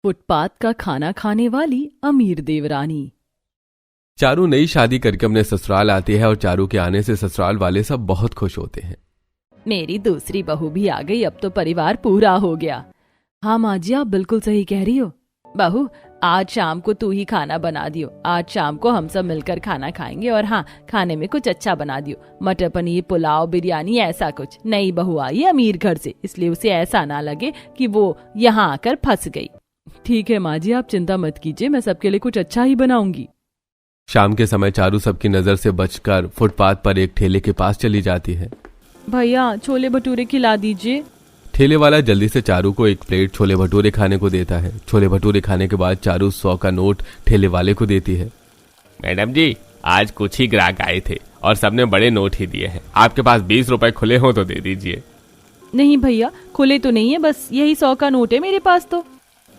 Footpath का खाना खाने वाली अमीर देवरानी। चारू नई शादी करके अपने ससुराल आती है और चारू के आने से ससुराल वाले सब बहुत खुश होते हैं। मेरी दूसरी बहू भी आ गई, अब तो परिवार पूरा हो गया। हाँ माँ जी, आप बिल्कुल सही कह रही हो। बहू, आज शाम को तू ही खाना बना दियो। आज शाम को हम सब मिलकर खाना खाएंगे और हाँ, खाने में कुछ अच्छा बना दियो। मटर पनीर, पुलाव, बिरयानी, ऐसा कुछ। नई बहू आई है अमीर घर से, इसलिए उसे ऐसा ना लगे कि वो यहाँ आकर फंस गई। ठीक है माँ जी, आप चिंता मत कीजिए, मैं सबके लिए कुछ अच्छा ही बनाऊंगी। शाम के समय चारू सबकी नजर से बचकर फुटपाथ पर एक ठेले के पास चली जाती है। भैया, छोले भटूरे खिला दीजिए। ठेले वाला जल्दी से चारू को एक प्लेट छोले भटूरे खाने को देता है। छोले भटूरे खाने के बाद चारू 100 का नोट ठेले वाले को देती है। मैडम जी, आज कुछ ही ग्राहक आए थे और सबने बड़े नोट ही दिए हैं। आपके पास 20 रुपए खुले हो तो दे दीजिए। नहीं भैया, खुले तो नहीं है, बस यही 100 का नोट है मेरे पास तो।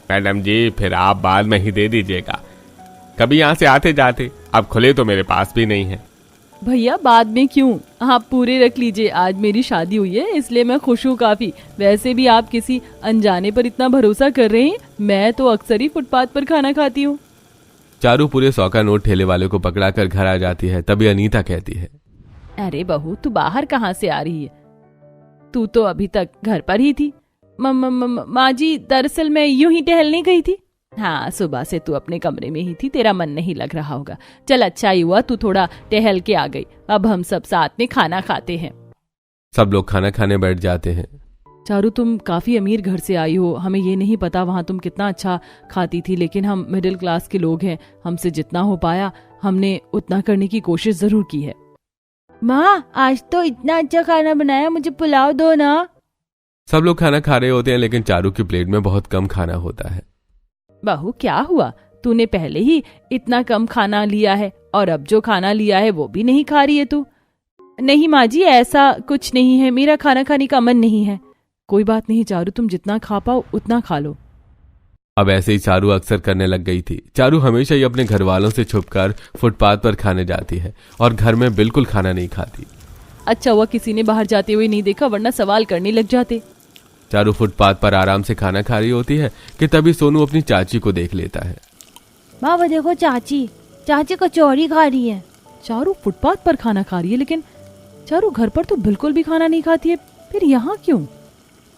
मैडम जी, फिर आप बाद में ही दे दीजिएगा, कभी यहाँ से आते जाते। अब खुले तो मेरे पास भी नहीं है। भैया, बाद में क्यों, आप पूरे रख लीजिए। आज मेरी शादी हुई है इसलिए मैं खुश हूँ काफी। वैसे भी आप किसी अनजाने पर इतना भरोसा कर रहे हैं, मैं तो अक्सर ही फुटपाथ पर खाना खाती हूँ। चारू पूरे 100 का नोट ठेले वाले को पकड़ा कर घर आ जाती है। तभी अनीता कहती है, अरे बहू, तू बाहर कहाँ से आ रही है? तू तो अभी तक घर पर ही थी। माँ जी, दरअसल मैं यूं ही टहलने गई थी। हाँ, सुबह से तू अपने कमरे में ही थी, तेरा मन नहीं लग रहा होगा। चल, अच्छा ही हुआ तू थोड़ा टहल के आ गई। अब हम सब साथ में खाना खाते हैं। सब लोग खाना खाने बैठ जाते हैं। चारू, तुम काफी अमीर घर से आई हो, हमें ये नहीं पता वहाँ तुम कितना अच्छा खाती थी, लेकिन हम मिडिल क्लास के लोग हैं, हमसे जितना हो पाया हमने उतना करने की कोशिश जरूर की है। माँ, आज तो इतना अच्छा खाना बनाया, मुझे पुलाव दो ना। सब लोग खाना खा रहे होते हैं, लेकिन चारू की प्लेट में बहुत कम खाना होता है। बहू, क्या हुआ? तूने पहले ही इतना कम खाना लिया है और अब जो खाना लिया है वो भी नहीं खा रही है तू। नहीं माँ जी, ऐसा कुछ नहीं है, मेरा खाना खाने का मन नहीं है। कोई बात नहीं चारू, तुम जितना खा पाओ उतना खा लो। अब ऐसे ही चारू अक्सर करने लग गई थी। चारू हमेशा ही अपने घर वालों से छुपकर फुटपाथ पर खाने जाती है और घर में बिल्कुल खाना नहीं खाती। अच्छा हुआ किसी ने बाहर जाते हुए नहीं देखा, वरना सवाल करने लग जाते। चारू फुटपाथ पर आराम से खाना खा रही होती है कि तभी सोनू अपनी चाची को देख लेता है। माँ, वो देखो, चाची कचौरी खा रही है। चारू फुटपाथ पर खाना खा रही है, लेकिन चारू घर पर तो बिल्कुल भी खाना नहीं खाती है, फिर यहाँ क्यों?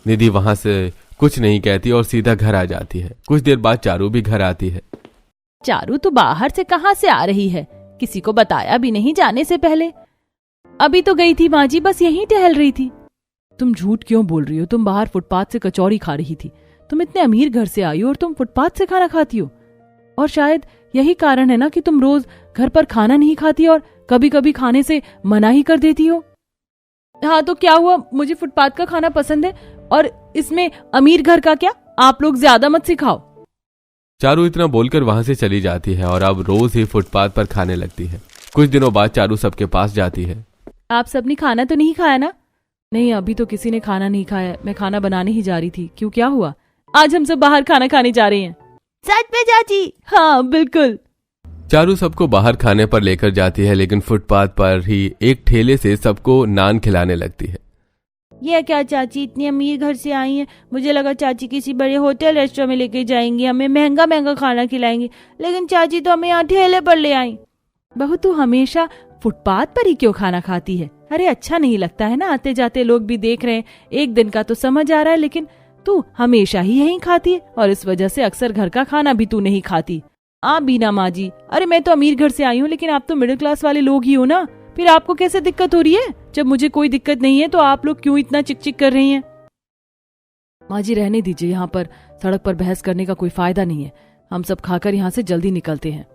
निधि वहां से कुछ नहीं कहती और सीधा घर आ जाती है। कुछ देर बाद चारू भी घर आती है। चारू, तू बाहर से कहाँ से आ रही है? किसी को बताया भी नहीं जाने से पहले? अभी तो गई थी माँ जी, बस यहीं टहल रही थी। तुम झूठ क्यों बोल रही हो? तुम बाहर फुटपाथ से कचौरी खा रही थी। तुम इतने अमीर घर से आई हो और तुम फुटपाथ से खाना खाती हो, और शायद यही कारण है ना कि तुम रोज घर पर खाना नहीं खाती और कभी कभी खाने से मना ही कर देती हो। हाँ तो क्या हुआ, मुझे फुटपाथ का खाना पसंद है, और इसमें अमीर घर का क्या? आप लोग ज्यादा मत सिखाओ। चारू इतना बोलकर वहां से चली जाती है और अब रोज ही फुटपाथ पर खाने लगती है। कुछ दिनों बाद चारू सबके पास जाती है। आप सबने खाना तो नहीं खाया ना? नहीं, अभी तो किसी ने खाना नहीं खाया, मैं खाना बनाने ही जा रही थी। क्यों, क्या हुआ? आज हम सब बाहर खाना खाने जा रहे हैं। सच में चाची? हाँ बिल्कुल। चारू सबको बाहर खाने पर लेकर जाती है, लेकिन फुटपाथ पर ही एक ठेले से सबको नान खिलाने लगती है। ये क्या चाची, इतनी अमीर घर से आई हैं, मुझे लगा चाची किसी बड़े होटल रेस्टोरेंट में लेके जाएंगी, हमें महंगा महंगा खाना खिलाएंगी, लेकिन चाची तो हमें यहाँ ठेले पर ले आई। बहू, तू हमेशा फुटपाथ पर ही क्यों खाना खाती है? अरे अच्छा नहीं लगता है ना, आते जाते लोग भी देख रहे हैं। एक दिन का तो समझ आ रहा है, लेकिन तू हमेशा ही यहीं खाती है और इस वजह से अक्सर घर का खाना भी तू नहीं खाती। आप भी ना माँ जी, अरे मैं तो अमीर घर से आई हूँ, लेकिन आप तो मिडिल क्लास वाले लोग ही हो ना, फिर आपको कैसे दिक्कत हो रही है? जब मुझे कोई दिक्कत नहीं है तो आप लोग क्यों इतना चिक कर रही हैं? माँ जी, रहने दीजिए, यहाँ पर सड़क पर बहस करने का कोई फायदा नहीं है। हम सब खाकर यहाँ से जल्दी निकलते हैं।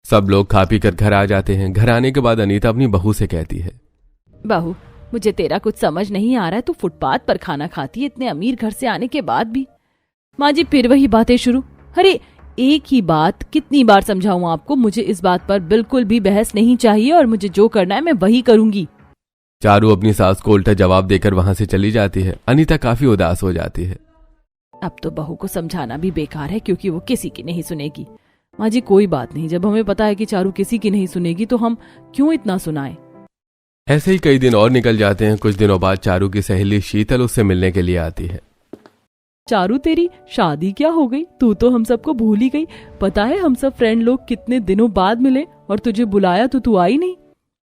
सब लोग खा पी कर घर आ जाते हैं। घर आने के बाद अनीता अपनी बहू से कहती है, बहू, मुझे तेरा कुछ समझ नहीं आ रहा है, तू फुटपाथ पर खाना खाती है इतने अमीर घर से आने के बाद भी। माँ जी, फिर वही बातें शुरू। अरे एक ही बात कितनी बार समझाऊं आपको? मुझे इस बात पर बिल्कुल भी बहस नहीं चाहिए और मुझे जो करना है मैं वही करूंगी। चारू अपनी सास को उल्टा जवाब देकर वहां से चली जाती है। अनीता काफी उदास हो जाती है। अब तो बहू को समझाना भी बेकार है, क्योंकि वो किसी की नहीं सुनेगी। माँ जी, कोई बात नहीं, जब हमें पता है कि चारू किसी की नहीं सुनेगी तो हम क्यों इतना सुनाएं? ऐसे ही कई दिन और निकल जाते हैं। कुछ दिनों बाद चारू की सहेली शीतल उससे मिलने के लिए आती है। चारू तेरी शादी क्या हो गई? तू तो हम सबको भूल ही गई। पता है हम सब फ्रेंड लोग कितने दिनों बाद मिले और तुझे बुलाया तो तू आई नहीं।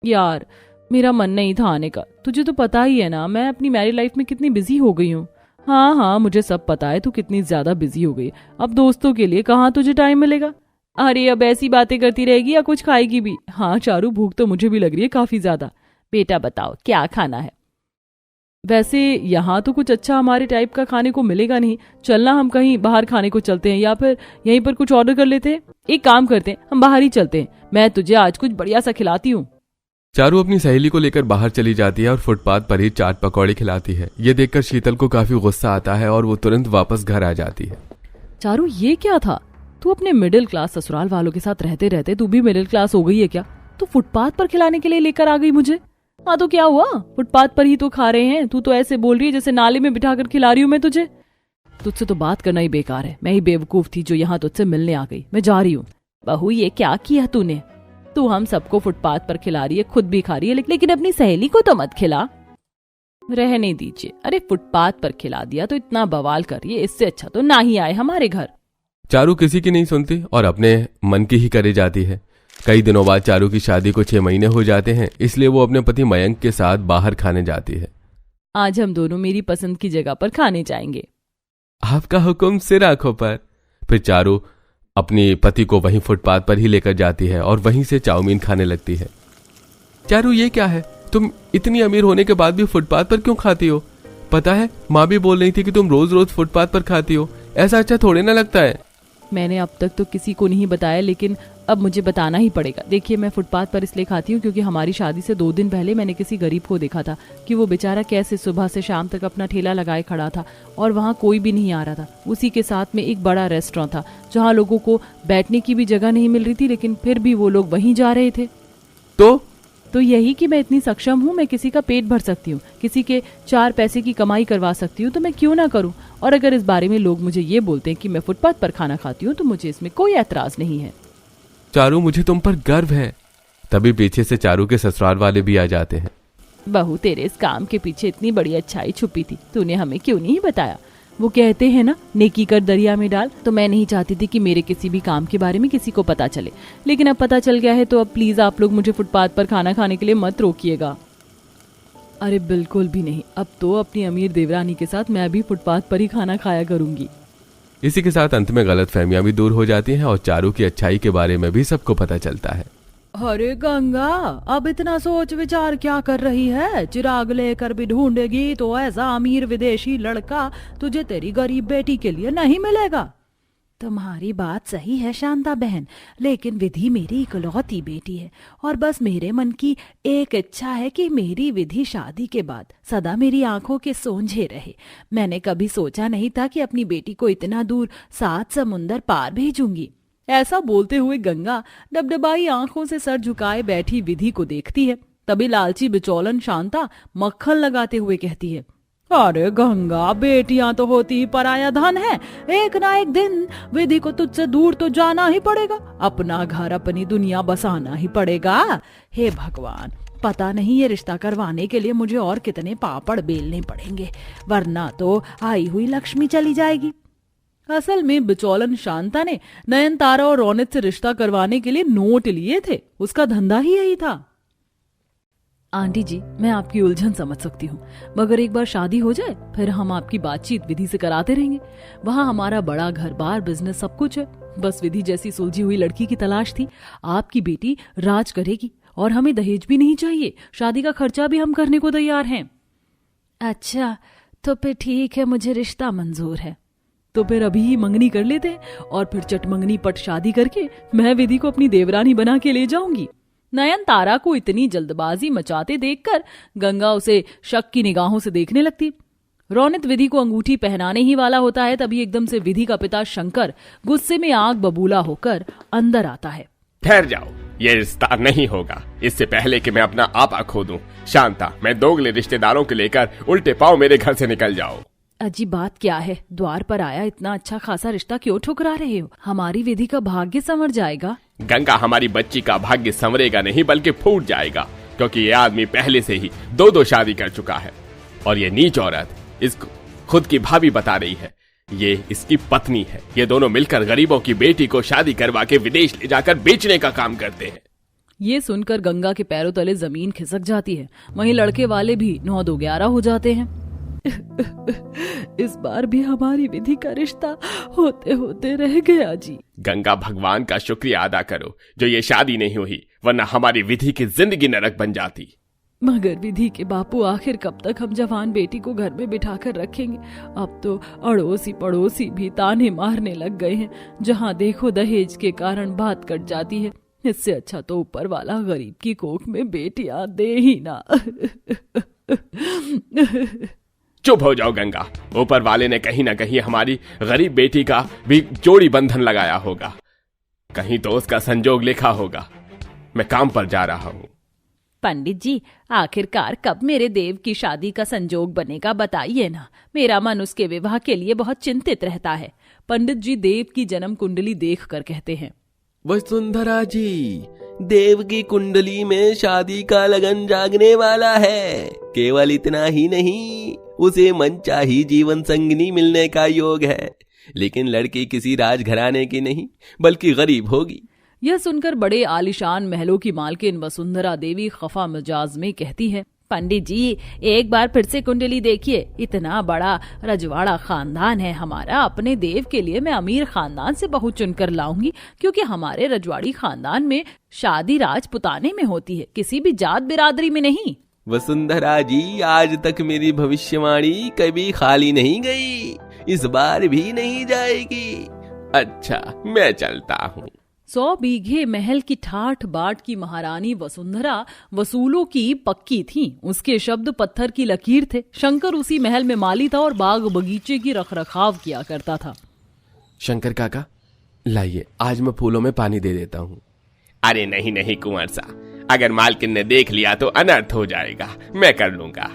यार मेरा मन नहीं था आने का। तुझे तो पता ही है ना मैं अपनी मैरिड लाइफ में कितनी बिजी हो गई हूँ। हाँ मुझे सब पता है तू कितनी ज्यादा बिजी हो गई। अब दोस्तों के लिए कहाँ तुझे टाइम मिलेगा। अरे अब ऐसी बातें करती रहेगी या कुछ खाएगी भी? हाँ चारू भूख तो मुझे भी लग रही है काफी ज्यादा। बेटा बताओ क्या खाना है? वैसे यहाँ तो कुछ अच्छा हमारे टाइप का खाने को मिलेगा नहीं। चलना हम कहीं बाहर खाने को चलते हैं या फिर यहीं पर कुछ ऑर्डर कर लेते हैं। एक काम करते हैं हम बाहर ही चलते हैं। मैं तुझे आज कुछ बढ़िया सा खिलाती हूँ। चारू अपनी सहेली को लेकर बाहर चली जाती है और फुटपाथ पर ही चाट पकौड़े खिलाती है। ये देखकर शीतल को काफी गुस्सा आता है और वो तुरंत वापस घर आ जाती है। चारू ये क्या था? तू अपने मिडिल क्लास ससुराल वालों के साथ रहते रहते तू भी मिडिल क्लास हो गई है क्या? तू फुटपाथ पर खिलाने के लिए लेकर आ गई मुझे? हाँ तो क्या हुआ? फुटपाथ पर ही तो खा रहे हैं। तू तो ऐसे बोल रही है जैसे नाले में बिठाकर खिला रही हूँ मैं तुझे। तुझसे तो बात करना ही बेकार है। मैं ही बेवकूफ थी जो यहाँ तुझसे मिलने आ गई। मैं जा रही हूँ। बहू ये क्या किया तूने? तू हम सबको फुटपाथ पर खिला रही है, खुद भी खा रही है, लेकिन अपनी सहेली को तो मत खिला। रहने दीजिए। अरे फुटपाथ पर खिला दिया तो इतना बवाल कर रही है, इससे अच्छा तो ना ही आए हमारे घर। चारू किसी की नहीं सुनती और अपने मन की ही करे जाती है। कई दिनों बाद चारू की शादी को 6 महीने हो जाते हैं, इसलिए वो अपने पति मयंक के साथ बाहर खाने जाती है। आज हम दोनों मेरी पसंद की जगह पर खाने जाएंगे। आपका हुक्म सिर आंखों पर। फिर चारू अपने पति को वहीं फुटपाथ पर ही लेकर जाती है और वहीं से चाउमीन खाने लगती है। चारू ये क्या है? तुम इतनी अमीर होने के बाद भी फुटपाथ पर क्यों खाती हो? पता है माँ भी बोल रही थी कि तुम रोज रोज फुटपाथ पर खाती हो। ऐसा अच्छा थोड़े ना लगता है। मैंने अब तक तो किसी को नहीं बताया, लेकिन अब मुझे बताना ही पड़ेगा। देखिए मैं फुटपाथ पर इसलिए खाती हूँ क्योंकि हमारी शादी से 2 दिन पहले मैंने किसी गरीब को देखा था कि वो बेचारा कैसे सुबह से शाम तक अपना ठेला लगाए खड़ा था और वहाँ कोई भी नहीं आ रहा था। उसी के साथ में एक बड़ा रेस्टोरेंट था जहाँ लोगों को बैठने की भी जगह नहीं मिल रही थी, लेकिन फिर भी वो लोग वहीं जा रहे थे। तो यही कि मैं इतनी सक्षम हूँ, मैं किसी का पेट भर सकती हूँ, किसी के 4 पैसे की कमाई करवा सकती हूँ, तो मैं क्यों ना करूँ। और अगर इस बारे में लोग मुझे ये बोलते हैं कि मैं फुटपाथ पर खाना खाती हूँ तो मुझे इसमें कोई ऐतराज नहीं है। चारू मुझे तुम पर गर्व है। तभी पीछे से चारू के ससुराल वाले भी आ जाते हैं। बहू तेरे इस काम के पीछे इतनी बड़ी अच्छाई छुपी थी, तूने हमें क्यों नहीं बताया? वो कहते हैं ना नेकी कर दरिया में डाल, तो मैं नहीं चाहती थी कि मेरे किसी भी काम के बारे में किसी को पता चले, लेकिन अब पता चल गया है तो अब प्लीज आप लोग मुझे फुटपाथ पर खाना खाने के लिए मत रोकिएगा। अरे बिल्कुल भी नहीं। अब तो अपनी अमीर देवरानी के साथ मैं भी फुटपाथ पर ही खाना खाया करूंगी। इसी के साथ अंत में गलतफहमियां भी दूर हो जाती हैं और चारू की अच्छाई के बारे में भी सबको पता चलता है। अरे गंगा अब इतना सोच विचार क्या कर रही है? चिराग लेकर भी ढूंढेगी तो ऐसा अमीर विदेशी लड़का तुझे तेरी गरीब बेटी के लिए नहीं मिलेगा। तुम्हारी बात सही है शांता बहन, लेकिन विधि मेरी इकलौती बेटी है और बस मेरे मन की एक इच्छा है कि मेरी विधि शादी के बाद सदा मेरी आंखों के सोंझे रहे। मैंने कभी सोचा नहीं था कि अपनी बेटी को इतना दूर 7 समुंदर पार भेजूंगी। ऐसा बोलते हुए गंगा डबडबाई आंखों से सर झुकाए बैठी विधि को देखती है। तभी लालची बिचौलन शांता मक्खन लगाते हुए कहती है, अरे गंगा बेटियां तो होती ही पराया धन है। एक ना एक दिन विधि को तुझसे दूर तो जाना ही पड़ेगा, अपना घर अपनी दुनिया बसाना ही पड़ेगा। हे भगवान, पता नहीं ये रिश्ता करवाने के लिए मुझे और कितने पापड़ बेलने पड़ेंगे, वरना तो आई हुई लक्ष्मी चली जाएगी। असल में बिचौलन शांता ने नयनतारा और रौनक से रिश्ता करवाने के लिए नोट लिए थे। उसका धंधा ही यही था। आंटी जी मैं आपकी उलझन समझ सकती हूँ, मगर एक बार शादी हो जाए फिर हम आपकी बातचीत विधि से कराते रहेंगे। वहाँ हमारा बड़ा घर बार बिजनेस सब कुछ है। बस विधि जैसी सुलझी हुई लड़की की तलाश थी। आपकी बेटी राज करेगी और हमें दहेज भी नहीं चाहिए। शादी का खर्चा भी हम करने को तैयार हैं। अच्छा तो फिर ठीक है, मुझे रिश्ता मंजूर है। तो फिर अभी ही मंगनी कर लेते हैं और फिर चटमंगनी पट शादी करके मैं विधि को अपनी देवरानी बना के ले जाऊंगी। नयनतारा को इतनी जल्दबाजी मचाते देखकर गंगा उसे शक की निगाहों से देखने लगती। रौनक विधि को अंगूठी पहनाने ही वाला होता है, तभी एकदम से विधि का पिता शंकर गुस्से में आग बबूला होकर अंदर आता है। ठहर जाओ, ये रिश्ता नहीं होगा। इससे पहले कि मैं अपना आपा खो दूं, शांता मैं दोगले रिश्तेदारों को लेकर उल्टे पांव मेरे घर से निकल जाओ। अजीब बात क्या है, द्वार पर आया इतना अच्छा खासा रिश्ता क्यों ठुकरा रहे हो? हमारी विधि का भाग्य संवर जाएगा। गंगा हमारी बच्ची का भाग्य संवरेगा नहीं बल्कि फूट जाएगा, क्योंकि ये आदमी पहले से ही 2 शादी कर चुका है और ये नीच औरत इसको खुद की भाभी बता रही है। ये इसकी पत्नी है। ये दोनों मिलकर गरीबों की बेटी को शादी करवा के विदेश ले जाकर बेचने का काम करते हैं। ये सुनकर गंगा के पैरों तले जमीन खिसक जाती है। वहीं लड़के वाले भी 9-2-11 हो जाते हैं। इस बार भी हमारी विधि का रिश्ता होते होते रह गया जी। गंगा, भगवान का शुक्रिया अदा करो जो ये शादी नहीं हुई, वरना हमारी विधि की जिंदगी नरक बन जाती। मगर विधि के बापू, आखिर कब तक हम जवान बेटी को घर में बिठा कर रखेंगे? अब तो अड़ोसी पड़ोसी भी ताने मारने लग गए हैं। जहाँ देखो दहेज के कारण बात कट जाती है। इससे अच्छा तो ऊपर वाला गरीब की कोख में बेटियां दे ही ना। चुप हो जाओ गंगा। ऊपर वाले ने कहीं ना कहीं हमारी गरीब बेटी का भी जोड़ी बंधन लगाया होगा। कहीं तो उसका संजोग लिखा होगा। मैं काम पर जा रहा हूँ। पंडित जी, आखिरकार कब मेरे देव की शादी का संजोग बनेगा बताइए ना। मेरा मन उसके विवाह के लिए बहुत चिंतित रहता है। पंडित जी देव की जन्म कुंडली देखकर कहते हैं, वसुंधरा जी, देव की कुंडली में शादी का लगन जागने वाला है। केवल इतना ही नहीं, उसे मनचाही जीवन संगिनी मिलने का योग है। लेकिन लड़की किसी राजघराने की नहीं बल्कि गरीब होगी। यह सुनकर बड़े आलिशान महलों की मालकिन वसुंधरा देवी खफा मिजाज में कहती है, पंडित जी एक बार फिर से कुंडली देखिए। इतना बड़ा रजवाड़ा खानदान है हमारा। अपने देव के लिए मैं अमीर खानदान से बहू चुनकर लाऊंगी, क्योंकि हमारे रजवाड़ी खानदान में शादी राजपुताने में होती है, किसी भी जात बिरादरी में नहीं। वसुंधरा जी, आज तक मेरी भविष्यवाणी कभी खाली नहीं गई, इस बार भी नहीं जाएगी। अच्छा, मैं चलता हूँ। 100 बीघे महल की ठाठ बाट की महारानी वसुंधरा वसूलों की पक्की थी। उसके शब्द पत्थर की लकीर थे। शंकर उसी महल में माली था और बाग बगीचे की रखरखाव किया करता था। शंकर काका, लाइए, आज मैं फूलों में पानी दे देता हूँ। अरे नहीं नहीं कुंवर सा, अगर मालकिन ने देख लिया तो अनर्थ हो जाएगा। मैं कर लूंगा।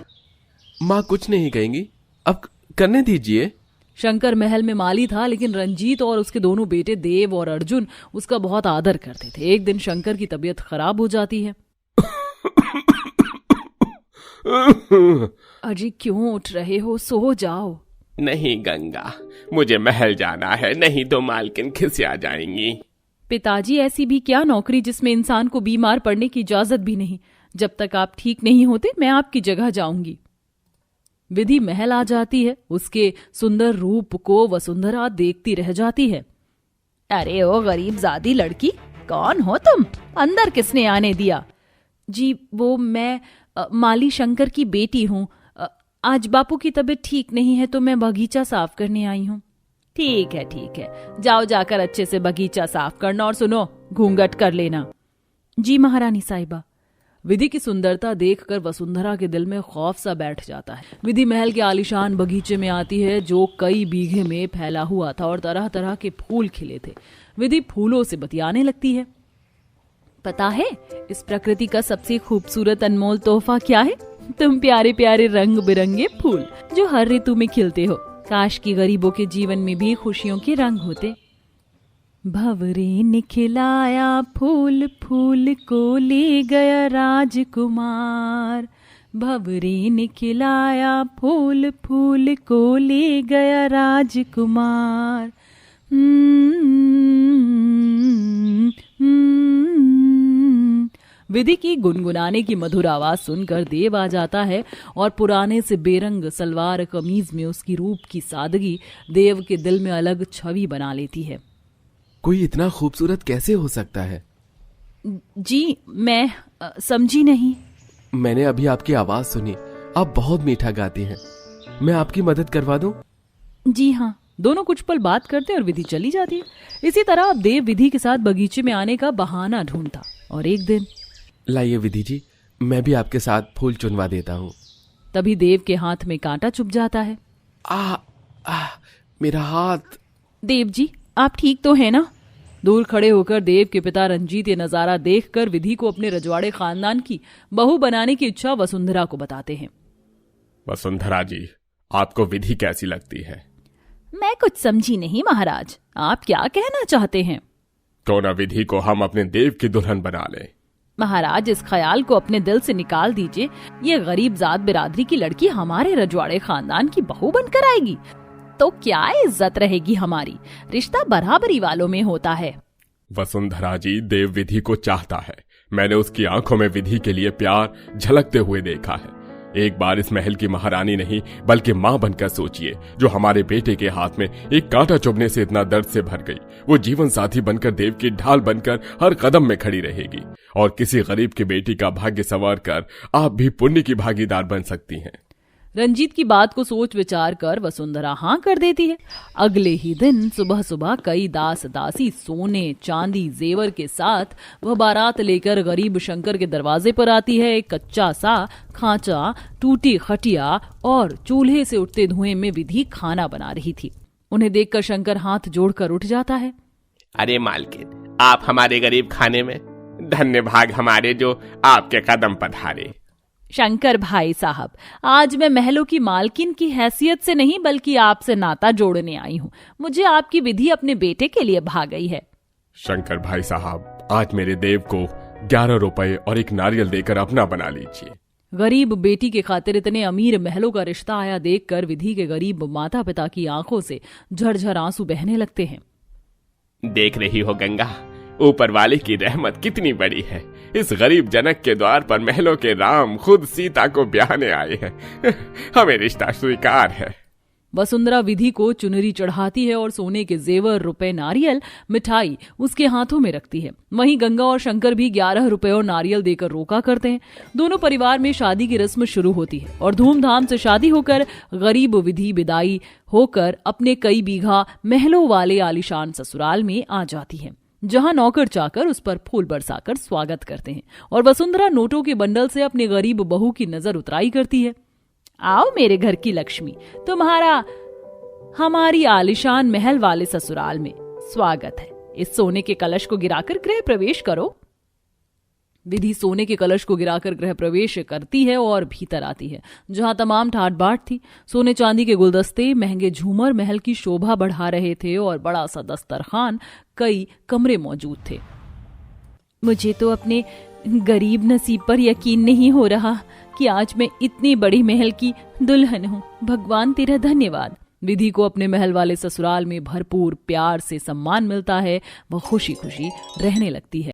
माँ कुछ नहीं कहेंगी, अब करने दीजिए। शंकर महल में माली था, लेकिन रंजीत और उसके दोनों बेटे देव और अर्जुन उसका बहुत आदर करते थे। एक दिन शंकर की तबीयत खराब हो जाती है। अजी क्यों उठ रहे हो? सो जाओ। नहीं गंगा, मुझे महल जाना है, नहीं तो मालकिन खिसिया जाएंगी। पिताजी, ऐसी भी क्या नौकरी जिसमें इंसान को बीमार पड़ने की इजाजत भी नहीं? जब तक आप ठीक नहीं होते मैं आपकी जगह जाऊंगी। विधि महल आ जाती है। उसके सुंदर रूप को वसुंधरा देखती रह जाती है। अरे ओ गरीबजादी लड़की, कौन हो तुम? अंदर किसने आने दिया? जी वो मैं माली शंकर की बेटी हूँ। आज बापू की तबीयत ठीक नहीं है तो मैं बगीचा साफ करने आई हूँ। ठीक है, जाओ जाकर अच्छे से बगीचा साफ करना, और सुनो, घूंघट कर लेना। जी महारानी साहिबा। विधि की सुंदरता देखकर वसुंधरा के दिल में खौफ सा बैठ जाता है। विधि महल के आलीशान बगीचे में आती है जो कई बीघे में फैला हुआ था और तरह तरह के फूल खिले थे। विधि फूलों से बतियाने लगती है। पता है इस प्रकृति का सबसे खूबसूरत अनमोल तोहफा क्या है? तुम प्यारे प्यारे रंग बिरंगे फूल जो हर ऋतु में खिलते हो। काश की गरीबों के जीवन में भी खुशियों के रंग होते। भंवरे ने खिलाया फूल, फूल को ले गया राजकुमार। भंवरे ने खिलाया फूल, फूल को ले गया राजकुमार। विधि की गुनगुनाने की मधुर आवाज सुनकर देव आ जाता है और पुराने से बेरंग सलवार कमीज में उसकी रूप की सादगी देव के दिल में अलग छवि बना लेती है। कोई इतना खूबसूरत कैसे हो सकता है? जी मैं समझी नहीं। मैंने अभी आपकी आवाज सुनी, आप बहुत मीठा गाती हैं। मैं आपकी मदद करवा दूं? जी हाँ। दोनों कुछ पल बात करते और विधि चली जाती है। इसी तरह अब देव विधि के साथ बगीचे में आने का बहाना ढूंढता और एक दिन, लाइए विधि जी, मैं भी आपके साथ फूल चुनवा देता हूँ। तभी देव के हाथ में कांटा चुभ जाता है। मेरा हाथ। देव जी आप ठीक तो है ना? दूर खड़े होकर देव के पिता रंजीत ये नजारा देखकर विधि को अपने रजवाड़े खानदान की बहू बनाने की इच्छा वसुंधरा को बताते हैं। वसुंधरा जी, आपको विधि कैसी लगती है? मैं कुछ समझी नहीं महाराज, आप क्या कहना चाहते हैं? क्यों न विधि को हम अपने देव की दुल्हन बना लें। महाराज इस ख्याल को अपने दिल से निकाल दीजिए। ये गरीब जात बिरादरी की लड़की हमारे रजवाड़े खानदान की बहू बनकर आएगी तो क्या इज्जत रहेगी हमारी। रिश्ता बराबरी वालों में होता है। वसुंधरा जी, देव विधि को चाहता है। मैंने उसकी आंखों में विधि के लिए प्यार झलकते हुए देखा है। एक बार इस महल की महारानी नहीं बल्कि मां बनकर सोचिए, जो हमारे बेटे के हाथ में एक कांटा चुभने से इतना दर्द से भर गई, वो जीवन साथी बनकर देव की ढाल बनकर हर कदम में खड़ी रहेगी और किसी गरीब की बेटी का भाग्य संवार कर आप भी पुण्य की भागीदार बन सकती हैं। रंजीत की बात को सोच विचार कर वसुंधरा हाँ कर देती है। अगले ही दिन सुबह सुबह कई दास दासी सोने चांदी जेवर के साथ वह बारात लेकर गरीब शंकर के दरवाजे पर आती है। एक कच्चा सा खांचा, टूटी खटिया और चूल्हे से उठते धुएं में विधि खाना बना रही थी। उन्हें देखकर शंकर हाथ जोड़कर उठ जाता है। अरे मालकिन, आप हमारे गरीब खाने में, धन्य भाग हमारे जो आपके कदम पधारे। शंकर भाई साहब, आज मैं महलों की मालकिन की हैसियत से नहीं बल्कि आपसे नाता जोड़ने आई हूँ। मुझे आपकी विधि अपने बेटे के लिए भा गई है। शंकर भाई साहब, आज मेरे देव को 11 रुपए और एक नारियल देकर अपना बना लीजिए। गरीब बेटी के खातिर इतने अमीर महलों का रिश्ता आया देखकर विधि के गरीब माता पिता की आंखों से झरझर आंसू बहने लगते हैं। देख रही हो गंगा, ऊपर वाले की रहमत कितनी बड़ी है। इस गरीब जनक के द्वार पर महलों के राम खुद सीता को ब्याहने आए हैं। हमें रिश्ता स्वीकार है। वसुंधरा विधि को चुनरी चढ़ाती है और सोने के जेवर, रुपए, नारियल, मिठाई उसके हाथों में रखती है। वहीं गंगा और शंकर भी 11 रुपए और नारियल देकर रोका करते हैं। दोनों परिवार में शादी की रस्म शुरू होती है और धूमधाम से शादी होकर गरीब विधि विदाई होकर अपने कई बीघा महलों वाले आलीशान ससुराल में आ जाती है, जहां नौकर चाकर उस पर फूल बरसाकर स्वागत करते हैं और वसुंधरा नोटों के बंडल से अपनी गरीब बहू की नजर उतराई करती है। आओ मेरे घर की लक्ष्मी, तुम्हारा हमारी आलीशान महल वाले ससुराल में स्वागत है। इस सोने के कलश को गिराकर गृह प्रवेश करो। विधि सोने के कलश को गिराकर गृह प्रवेश करती है और भीतर आती है, जहां तमाम ठाट बाट थी। सोने चांदी के गुलदस्ते, महंगे झूमर महल की शोभा बढ़ा रहे थे और बड़ा सा दस्तरखान, कई कमरे मौजूद थे। मुझे तो अपने गरीब नसीब पर यकीन नहीं हो रहा कि आज मैं इतनी बड़ी महल की दुल्हन हूँ। भगवान तेरा धन्यवाद। विधि को अपने महल वाले ससुराल में भरपूर प्यार से सम्मान मिलता है। वह खुशी खुशी रहने लगती है।